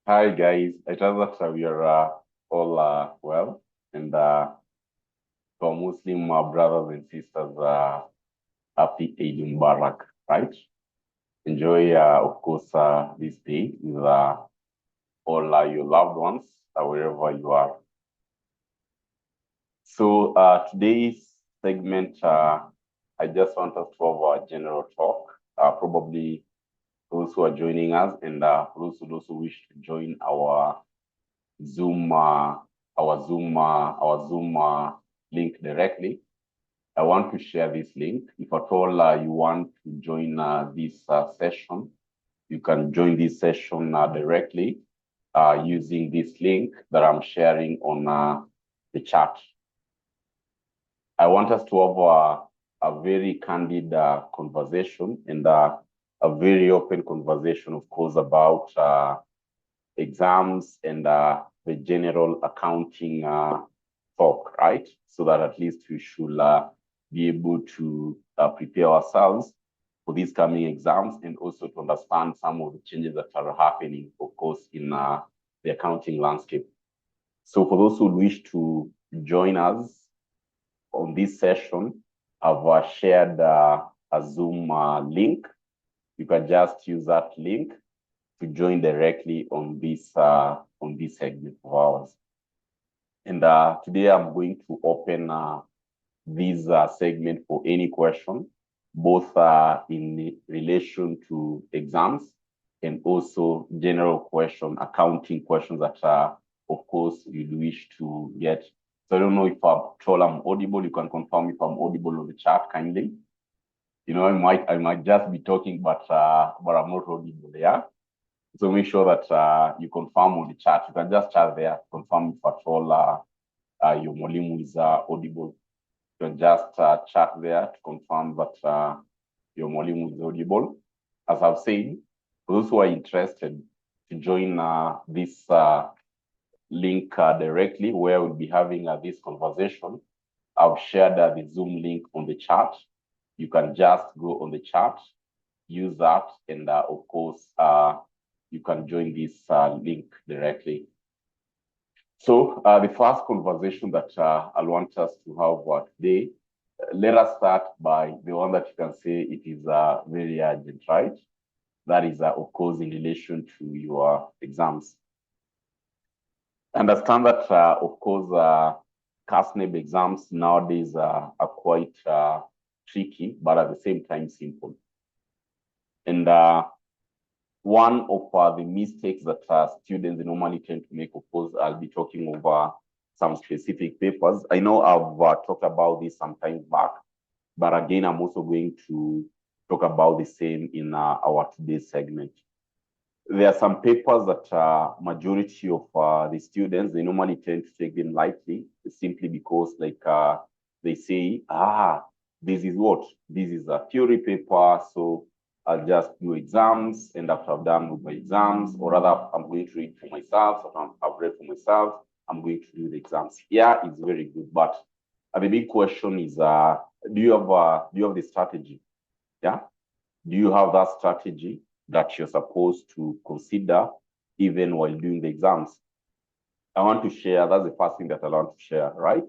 Hi guys, I trust that we are all well, and for Muslim brothers and sisters, happy Eid Mubarak, right? Enjoy, of course, this day with all your loved ones, wherever you are. So today's segment, I just want us to have a general talk, probably those who are joining us, and those who wish to join Zoom, uh, our Zoom link directly. I want to share this link. If at all you want to join this session, you can join this session directly using this link that I'm sharing on the chat. I want us to have a very candid conversation and a very open conversation, of course, about exams and the general accounting talk, right? So that at least we should be able to prepare ourselves for these coming exams and also to understand some of the changes that are happening, of course, in the accounting landscape. So for those who wish to join us on this session, I've shared a Zoom link. You can just use that link to join directly on this segment of ours. And today I'm going to open this segment for any question, both in relation to exams and also general question, accounting questions that, of course, you'd wish to get. So I don't know if I'm audible. You can confirm if I'm audible on the chat kindly. You know, I might just be talking, but I'm not audible. Yeah. So make sure that you confirm on the chat. You can just chat there, confirm if at all your Molimu is audible. You can just chat there to confirm that your Molimu is audible. As I've said, for those who are interested to join this link directly, where we'll be having this conversation, I've shared the Zoom link on the chat. You can just go on the chat, use that, and of course, you can join this link directly. So the first conversation that I want us to have today, let us start by the one that you can say it is very urgent, right? That is, of course, in relation to your exams. Understand that, of course, Kasneb exams nowadays are quite tricky, but at the same time simple. And one of the mistakes that students normally tend to make, of course, I'll be talking over some specific papers. I know I've talked about this some time back, but again, I'm also going to talk about the same in our today's segment. There are some papers that majority of the students, they normally tend to take them lightly, simply because like they say, this is what? This is a theory paper, so I'll just do exams, and after I've done with my exams, or rather I'm going to read for myself, or I've read for myself, I'm going to do the exams. Yeah, it's very good, but the big question is, do you have the strategy? Yeah, do you have that strategy that you're supposed to consider even while doing the exams? I want to share, that's the first thing that I want to share, right?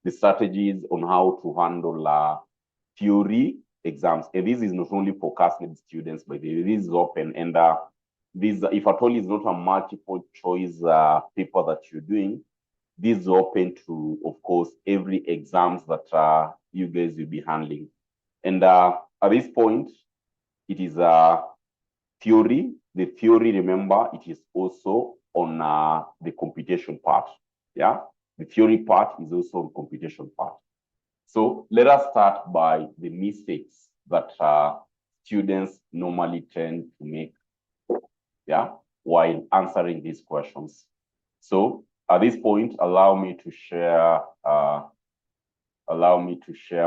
The strategies on how to handle theory exams. And this is not only for Kasneb students, but this is open. And this, if at all is not a multiple choice paper that you're doing, this is open to, of course, every exams that you guys will be handling. And at this point, it is theory. The theory, remember, it is also on the computation part. Yeah, the theory part is also on computation part. So let us start by the mistakes that students normally tend to make, yeah, while answering these questions. So at this point, allow me to share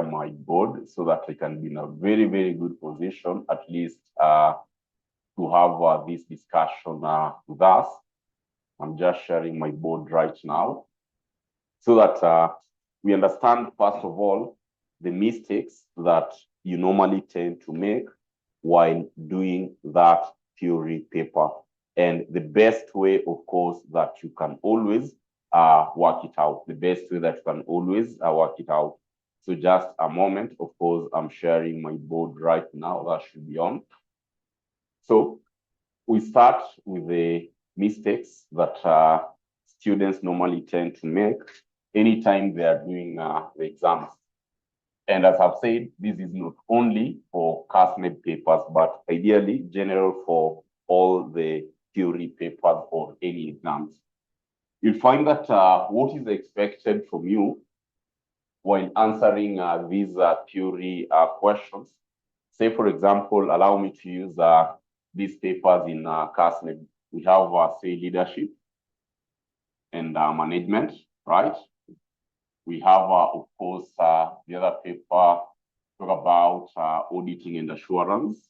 my board so that I can be in a very, very good position, at least to have this discussion with us. I'm just sharing my board right now so that we understand, first of all, the mistakes that you normally tend to make while doing that theory paper. And the best way, of course, that you can always work it out. The best way that you can always work it out. So just a moment, of course, I'm sharing my board right now. That should be on. So we start with the mistakes that students normally tend to make anytime they are doing the exams. And as I've said, this is not only for Kasneb papers, but ideally general for all the theory papers or any exams. You'll find that what is expected from you when answering these theory questions. Say, for example, allow me to use these papers in Kasneb. We have, say, leadership and management, right? We have, of course, the other paper talk about auditing and assurance,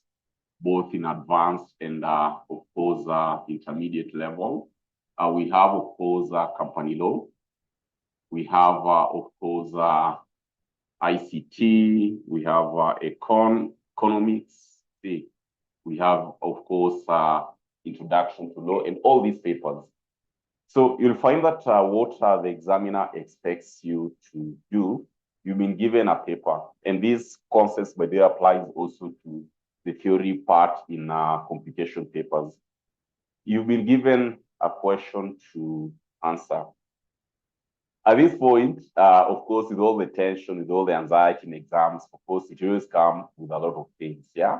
both in advanced and, of course, intermediate level. We have, of course, company law. We have, of course, ICT. We have economics. We have, of course, introduction to law and all these papers. So you'll find that what the examiner expects you to do, you've been given a paper. And these concepts, by the way, applies also to the theory part in computation papers. You've been given a question to answer. At this point, of course, with all the tension, with all the anxiety in exams, of course, it always comes with a lot of things, yeah?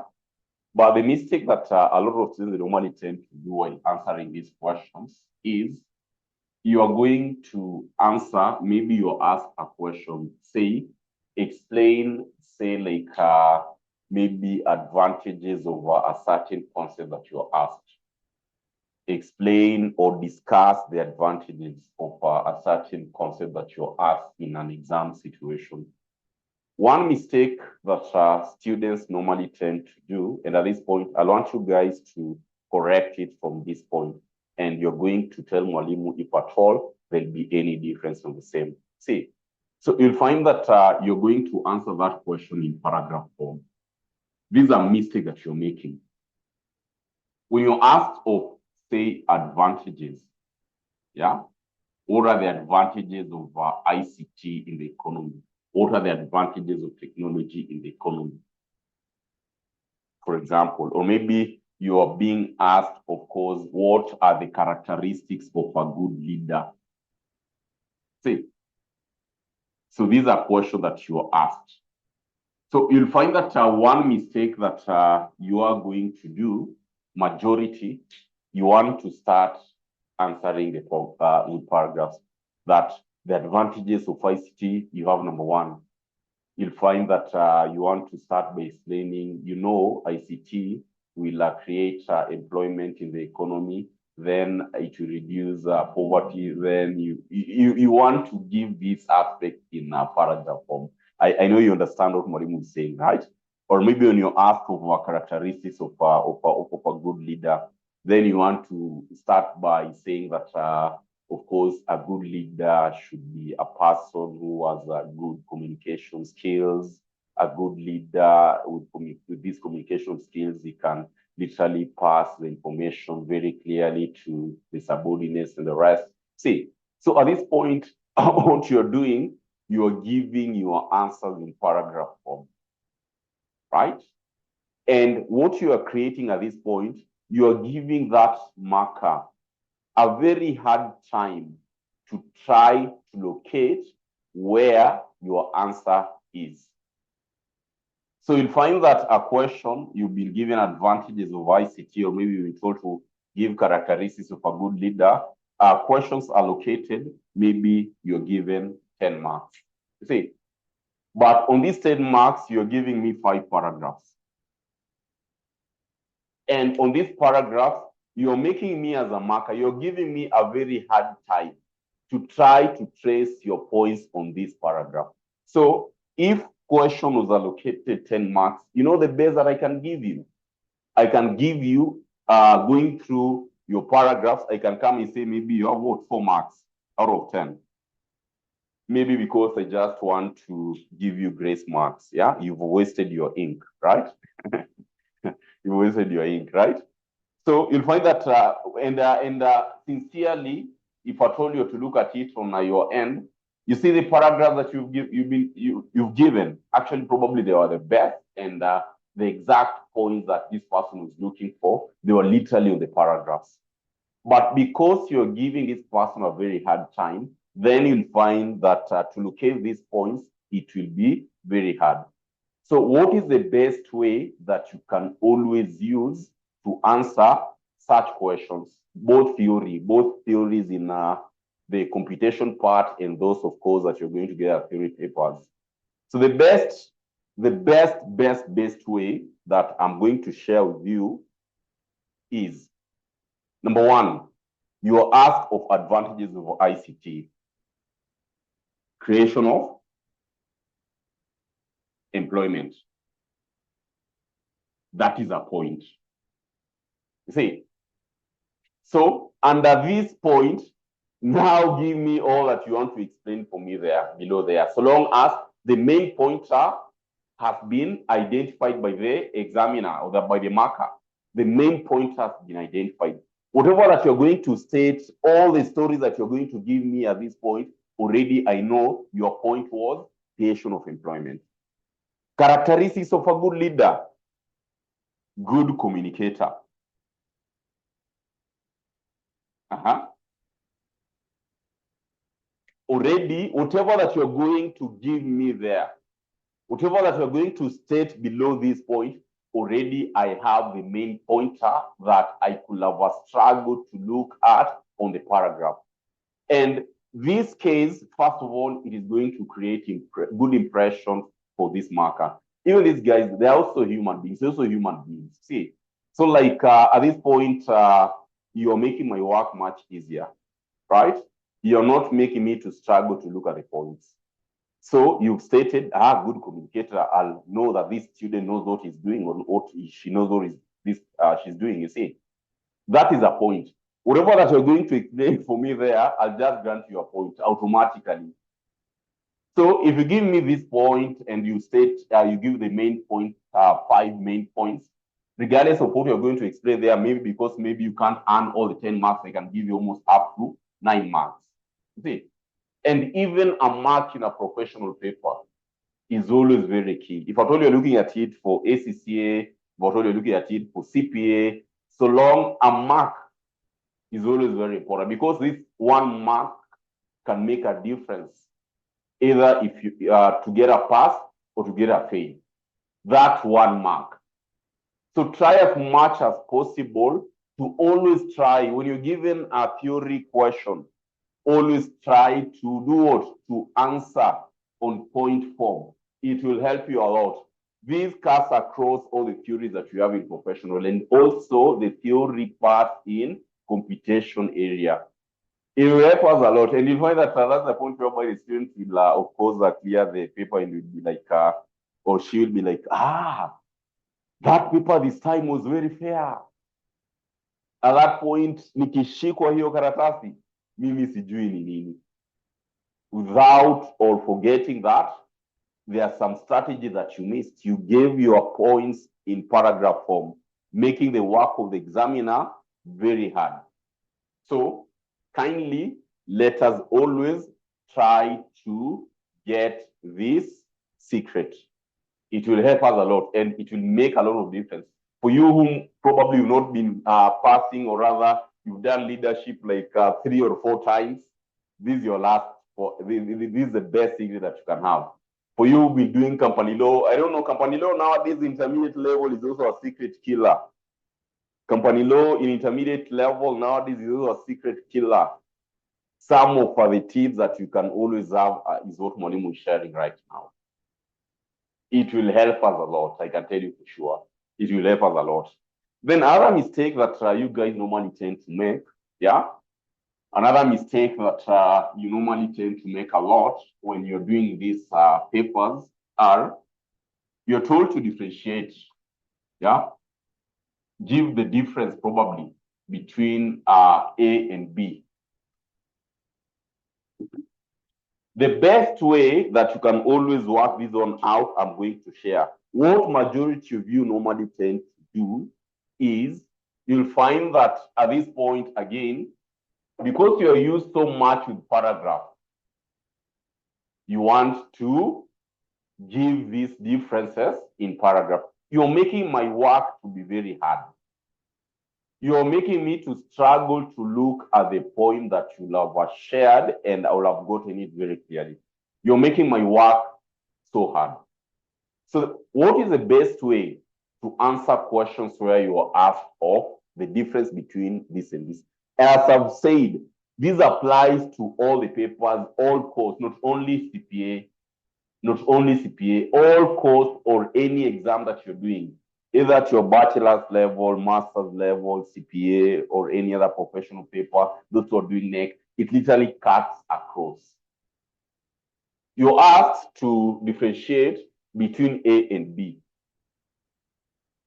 But the mistake that a lot of students normally tend to do while answering these questions is you are going to answer, maybe you're asked a question, say, explain, say, like maybe advantages of a certain concept that you're asked. Explain or discuss the advantages of a certain concept that you're asked in an exam situation. One mistake that students normally tend to do, and at this point, I want you guys to correct it from this point, and you're going to tell Mwalimu if at all there'll be any difference on the same. See, so you'll find that you're going to answer that question in paragraph form. These are mistakes that you're making. When you're asked of, say, advantages, yeah, what are the advantages of ICT in the economy? What are the advantages of technology in the economy? For example, or maybe you are being asked, of course, what are the characteristics of a good leader? See, so these are questions that you are asked. So you'll find that one mistake that you are going to do, majority, you want to start answering the paragraphs that the advantages of ICT, you have number one. You'll find that you want to start by explaining, ICT will create employment in the economy, then it will reduce poverty, then you want to give this aspect in paragraph form. I know you understand what Mwalimu is saying, right? Or maybe when you ask of characteristics of a good leader, then you want to start by saying that, of course, a good leader should be a person who has good communication skills. A good leader with these communication skills, he can literally pass the information very clearly to the subordinates and the rest. See, so at this point, what you're doing, you're giving your answers in paragraph form, right? And what you are creating at this point, you are giving that marker a very hard time to try to locate where your answer is. So you'll find that a question, you've been given advantages of ICT, or maybe you've been told to give characteristics of a good leader. Questions are located, maybe you're given 10 marks. You see, but on these 10 marks, you're giving me 5 paragraphs. And on this paragraph, you're making me as a marker, you're giving me a very hard time to try to trace your points on this paragraph. So if question was allocated 10 marks, you know the best that I can give you? I can give you, going through your paragraphs, I can come and say, maybe you have what, 4 marks out of 10. Maybe because I just want to give you grace marks, yeah? You've wasted your ink, right? You wasted your ink, right? So you'll find that, sincerely, if I told you to look at it on your end, you see the paragraph that you've given. Actually, probably they were the best, and the exact points that this person was looking for, they were literally on the paragraphs. But because you're giving this person a very hard time, then you'll find that to locate these points, it will be very hard. So what is the best way that you can always use to answer such questions? Both theories in the computation part and those, of course, that you're going to get at theory papers. So the best way that I'm going to share with you is, number one, your ask of advantages of ICT. Creation of employment. That is a point. You see? So under this point, now give me all that you want to explain for me there, below there. So long as the main pointer has been identified by the examiner or by the marker. The main pointer has been identified. Whatever that you're going to state, all the stories that you're going to give me at this point, already I know your point was creation of employment. Characteristics of a good leader, good communicator. Already, whatever that you're going to give me there, whatever that you're going to state below this point, already I have the main pointer that I could have struggled to look at on the paragraph. And this case, first of all, it is going to create good impression for this marker. Even these guys, they're also human beings. They're also human beings. See, so like at this point, you're making my work much easier, right? You're not making me to struggle to look at the points. So you've stated, good communicator, I'll know that this student knows what he's doing or what she knows what she's doing, you see. That is a point. Whatever that you're going to explain for me there, I'll just grant you a point automatically. So if you give me this point and you state, you give the main point, 5 main points, regardless of what you're going to explain there, maybe because maybe you can't earn all the 10 marks, I can give you almost up to 9 marks. See? And even a mark in a professional paper is always very key. If I told you you're looking at it for ACCA, if I told you you're looking at it for CPA, so long a mark is always very important, because this one mark can make a difference, either if you to get a pass or to get a fail. That one mark. So try as much as possible to always try, when you're given a theory question, always try to do what? To answer on point form. It will help you a lot. These cuts across all the theories that you have in professional, and also the theory part in computation area. It will help us a lot. And you find that that's the point whereby the students will, of course, clear the paper and will be like, or she will be like, that paper this time was very fair. At that point, nikishikwa hiyo karatasi, mimi sijui ni nini. Without or forgetting that, there are some strategies that you missed. You gave your points in paragraph form, making the work of the examiner very hard. So kindly let us always try to get this secret. It will help us a lot, and it will make a lot of difference. For you whom probably you've not been passing, or rather you've done leadership like 3 or 4 times, this is your last, this is the best secret that you can have. For you who've been doing company law, I don't know, company law nowadays, intermediate level is also a secret killer. Company law in intermediate level nowadays is also a secret killer. Some of the tips that you can always have is what Mwalimu is sharing right now. It will help us a lot, I can tell you for sure. It will help us a lot. Then other mistake that you guys normally tend to make, another mistake that you normally tend to make a lot when you're doing these papers are, you're told to differentiate, give the difference probably between A and B. The best way that you can always work this one out, I'm going to share. What majority of you normally tend to do is you'll find that at this point again, because you're used so much with paragraph, you want to give these differences in paragraph. You're making my work to be very hard. You're making me to struggle to look at the point that you have shared, and I will have gotten it very clearly. You're making my work so hard. So what is the best way to answer questions where you are asked of the difference between this and this? As I've said, this applies to all the papers, all courses, not only CPA, all course or any exam that you're doing, either at your bachelor's level, master's level, CPA, or any other professional paper, those who are doing NEC, it literally cuts across. You're asked to differentiate between A and B.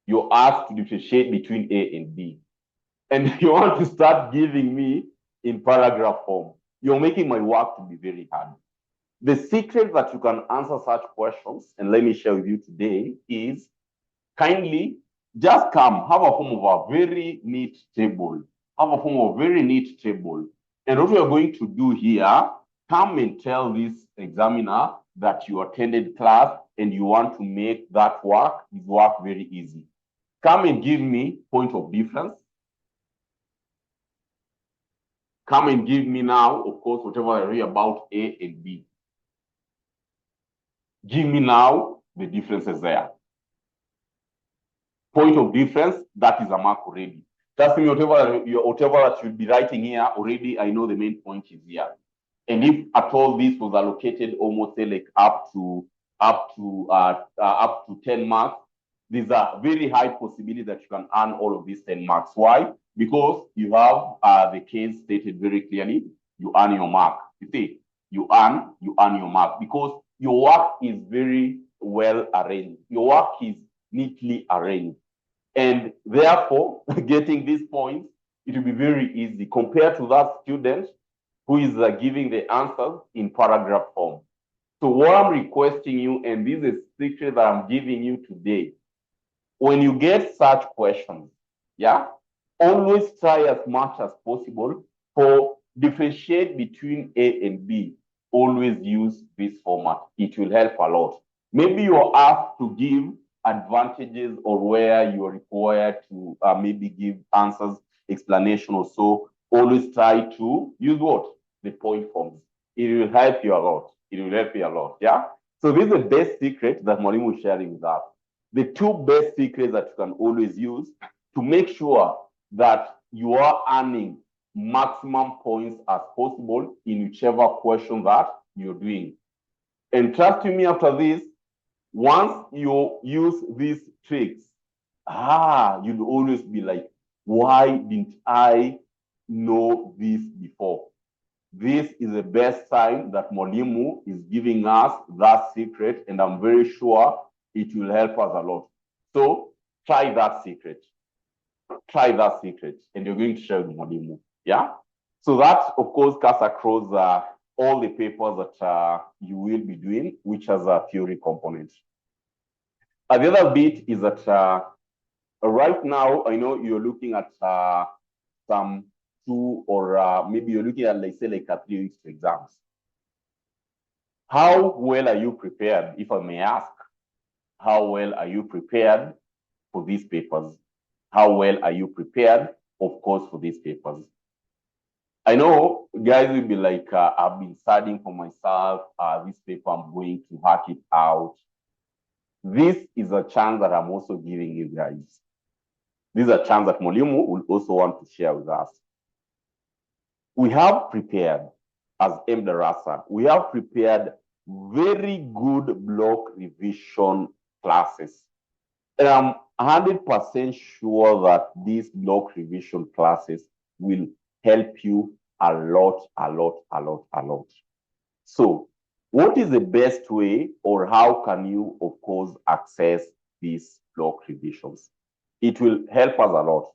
You're asked to differentiate between A and B. And you want to start giving me in paragraph form. You're making my work to be very hard. The secret that you can answer such questions, and let me share with you today, is kindly just come, have a form of a very neat table. Have a form of a very neat table. And what we are going to do here, come and tell this examiner that you attended class and you want to make that work, his work very easy. Come and give me point of difference. Come and give me now, of course, whatever I read about A and B. Give me now the differences there. Point of difference, that is a mark already. Trust me, whatever that you'll be writing here, already I know the main point is here. And if at all this was allocated almost say like up to 10 marks, there's a very high possibility that you can earn all of these 10 marks. Why? Because you have the case stated very clearly, you earn your mark. You see, you earn your mark because your work is very well arranged. Your work is neatly arranged. And therefore, getting these points, it will be very easy compared to that student who is giving the answers in paragraph form. So what I'm requesting you, and this is a secret that I'm giving you today, when you get such questions, yeah, always try as much as possible for differentiate between A and B. Always use this format. It will help a lot. Maybe you're asked to give advantages or where you're required to maybe give answers, explanation or so. Always try to use what? The point forms. It will help you a lot. It will help you a lot. Yeah. So this is the best secret that Mwalimu is sharing with us. The two best secrets that you can always use to make sure that you are earning maximum points as possible in whichever question that you're doing. And trust me, after this, once you use these tricks, you'll always be like, why didn't I know this before? This is the best sign that Mwalimu is giving us that secret, and I'm very sure it will help us a lot. So try that secret. Try that secret, and you're going to share with Mwalimu. Yeah? So that, of course, cuts across all the papers that you will be doing, which has a theory component. The other bit is that right now, I know you're looking at some 2 or maybe you're looking at, like, say, like 3 weeks exams. How well are you prepared, if I may ask? How well are you prepared for these papers? How well are you prepared, of course, for these papers? I know guys will be like, I've been studying for myself. This paper, I'm going to hack it out. This is a chance that I'm also giving you guys. This is a chance that Mwalimu will also want to share with us. We have prepared, as MDarasa, we have prepared very good block revision classes. And I'm 100% sure that these block revision classes will help you a lot. So what is the best way, or how can you, of course, access these block revisions? It will help us a lot.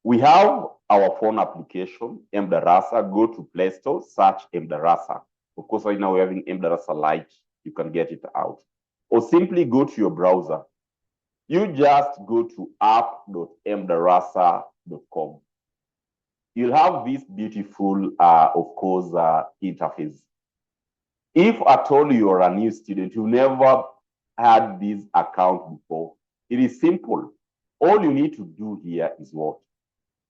We have our phone application, MDarasa. Go to Play Store, search MDarasa. Of course, right now we're having MDarasa Lite. You can get it out. Or simply go to your browser. You just go to app.mdarasa.com. You'll have this beautiful, of course, interface. If at all you are a new student, you've never had this account before, it is simple. All you need to do here is what?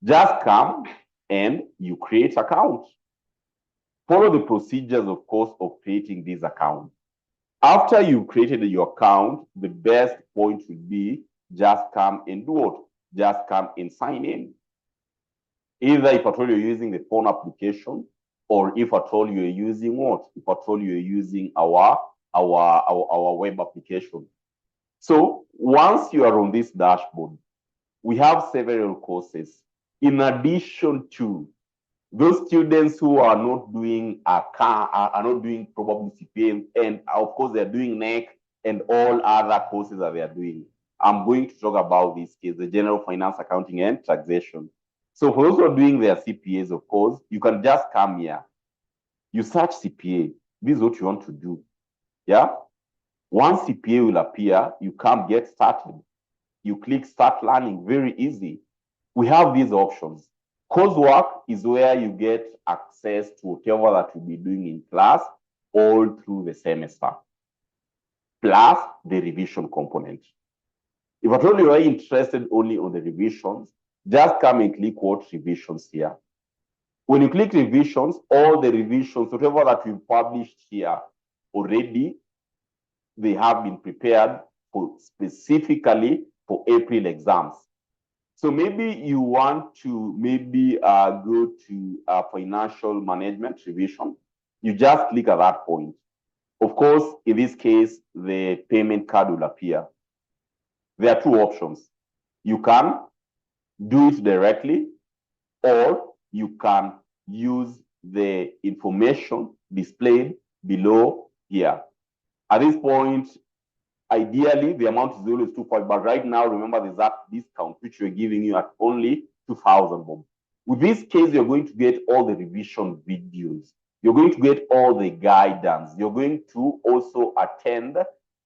Just come and you create account. Follow the procedures, of course, of creating this account. After you've created your account, the best point would be just come and do what? Just come and sign in. Either if at all you're using the phone application, or if at all you're using what? If at all you're using our web application. So once you are on this dashboard, we have several courses. In addition to those students who are not doing are not doing probably CPA, and of course they're doing NEC and all other courses that they are doing. I'm going to talk about this case, the general finance, accounting, and taxation. So for those who are doing their CPAs, of course, you can just come here. You search CPA. This is what you want to do. Yeah. Once CPA will appear, you come get started. You click start learning, very easy. We have these options. Coursework is where you get access to whatever that you'll be doing in class all through the semester, plus the revision component. If at all you are interested only on the revisions, just come and click what revisions here. When you click revisions, all the revisions, whatever that we've published here already, they have been prepared for specifically for April exams. So maybe you want to go to financial management revision. You just click at that point. Of course, in this case, the payment card will appear. There are two options. You can do it directly, or you can use the information displayed below here. At this point, ideally, the amount is always 2,500, but right now, remember, there's that discount which we're giving you at only 2,000. With this case, you're going to get all the revision videos. You're going to get all the guidance. You're going to also attend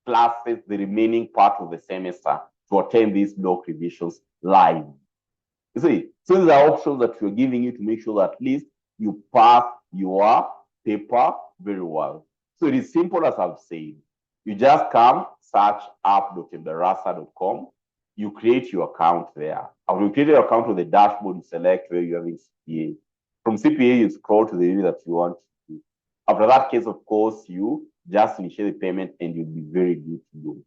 classes, the remaining part of the semester, to attend these block revisions live. You see, so these are options that we're giving you to make sure that at least you pass your paper very well. So it is simple as I've said. You just come, search app.mdarasa.com. You create your account there. After you create your account on the dashboard, you select where you're having CPA. From CPA, you scroll to the area that you want to do. After that case, of course, you just initiate the payment and you'll be very good to go.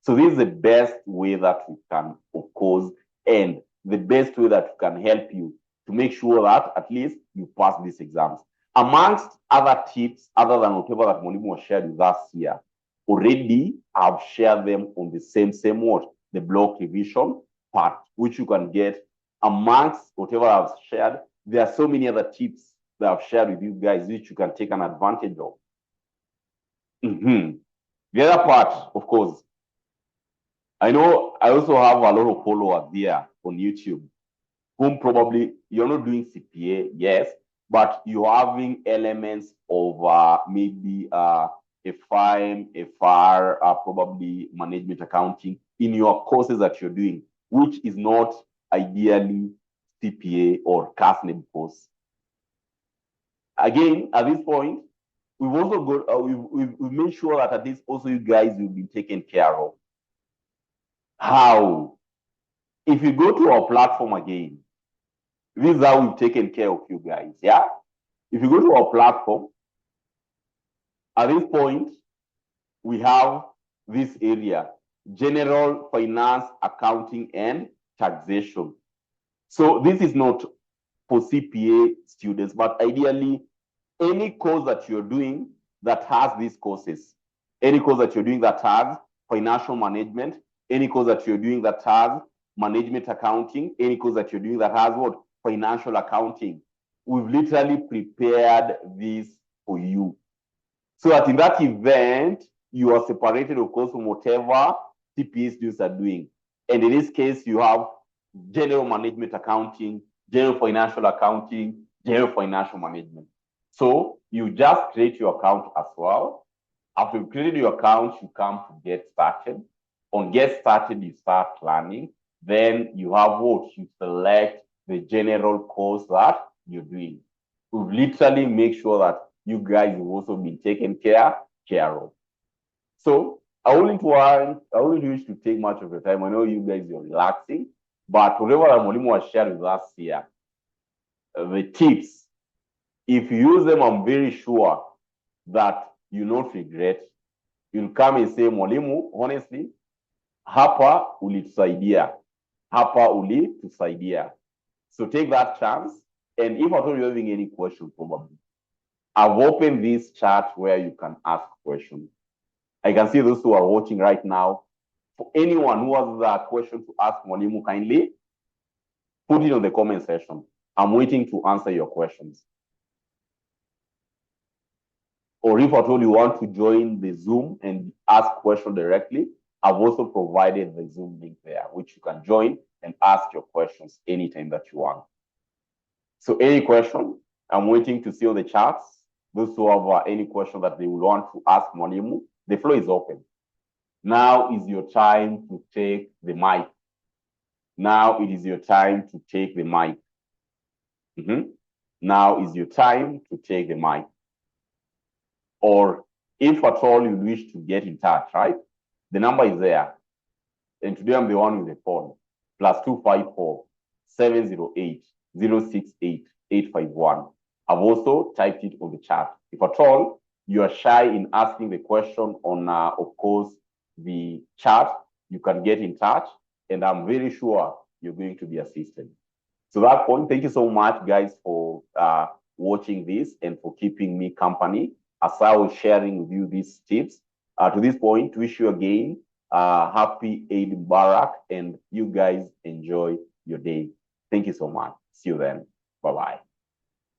So this is the best way that we can, of course, and the best way that we can help you to make sure that at least you pass these exams. Amongst other tips, other than whatever that Monimu was shared with us here, already I've shared them on the same word, the block revision part, which you can get amongst whatever I've shared. There are so many other tips that I've shared with you guys, which you can take an advantage of. The other part, of course, I know I also have a lot of followers there on YouTube, whom probably you're not doing CPA, yes, but you're having elements of maybe FIM, FR, probably management accounting in your courses that you're doing, which is not ideally CPA or Kasneb course. Again, at this point, we've also got, we've made sure that at least also you guys will be taken care of. How? If you go to our platform again, this is how we've taken care of you guys, yeah? If you go to our platform, at this point, we have this area, general finance, accounting, and taxation. So this is not for CPA students, but ideally, any course that you're doing that has these courses, any course that you're doing that has financial management, any course that you're doing that has management accounting, any course that you're doing that has what? Financial accounting. We've literally prepared this for you. So that in that event, you are separated, of course, from whatever CPA students are doing. And in this case, you have general management accounting, general financial accounting, general financial management. So you just create your account as well. After you created your account, you come to get started. On get started, you start planning. Then you have what? You select the general course that you're doing. We've literally make sure that you guys have also been taken care of. So I wouldn't wish to take much of your time. I know you guys are relaxing, but whatever Mwalimu has shared with us here, the tips, if you use them, I'm very sure that you not regret. You'll come and say, Mwalimu, honestly, hapa ulitusaidia. Hapa ulitusaidia. So take that chance. And if at all you're having any questions, probably, I've opened this chat where you can ask questions. I can see those who are watching right now. For anyone who has a question to ask Mwalimu, kindly put it on the comment section. I'm waiting to answer your questions. Or if at all you want to join the Zoom and ask questions directly, I've also provided the Zoom link there, which you can join and ask your questions anytime that you want. So any question, I'm waiting to see on the chats. Those who have any question that they will want to ask Mwalimu, the floor is open. Now is your time to take the mic. Now it is your time to take the mic. Now is your time to take the mic. Or if at all you wish to get in touch, right? The number is there. And today I'm the one with the phone. +254 708 068 851. I've also typed it on the chat. If at all you are shy in asking the question on, of course, the chat, you can get in touch, and I'm very sure you're going to be assisted. So that point, thank you so much, guys, for watching this and for keeping me company as I was sharing with you these tips. To this point, wish you again happy Eid Mubarak, and you guys enjoy your day. Thank you so much. See you then. Bye-bye.